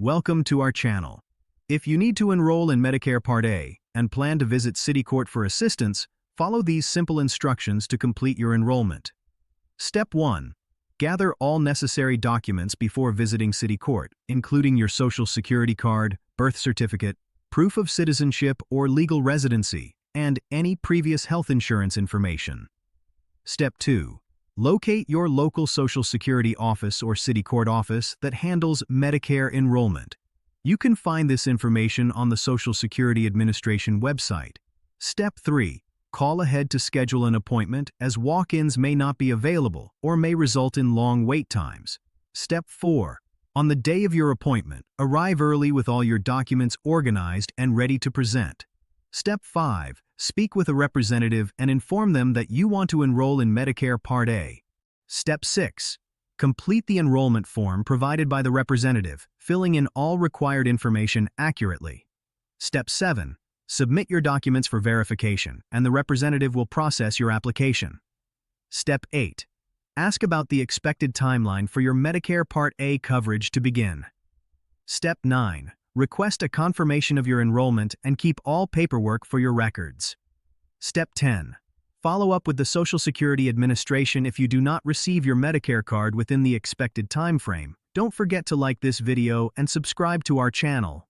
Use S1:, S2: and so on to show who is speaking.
S1: Welcome to our channel. If you need to enroll in Medicare Part A and plan to visit City Court for assistance, follow these simple instructions to complete your enrollment. Step 1. Gather all necessary documents before visiting City Court, including your Social Security card, birth certificate, proof of citizenship or legal residency, and any previous health insurance information. Step 2. Locate your local Social Security office or City Court office that handles Medicare enrollment. You can find this information on the Social Security Administration website. Step 3. Call ahead to schedule an appointment, as walk-ins may not be available or may result in long wait times. Step 4. On the day of your appointment, arrive early with all your documents organized and ready to present. Step 5. Speak with a representative and inform them that you want to enroll in Medicare Part A. Step 6. Complete the enrollment form provided by the representative, filling in all required information accurately. Step 7. Submit your documents for verification, and the representative will process your application. Step 8. Ask about the expected timeline for your Medicare Part A coverage to begin. Step 9. Request a confirmation of your enrollment and keep all paperwork for your records. Step 10. Follow up with the Social Security Administration if you do not receive your Medicare card within the expected time frame. Don't forget to like this video and subscribe to our channel.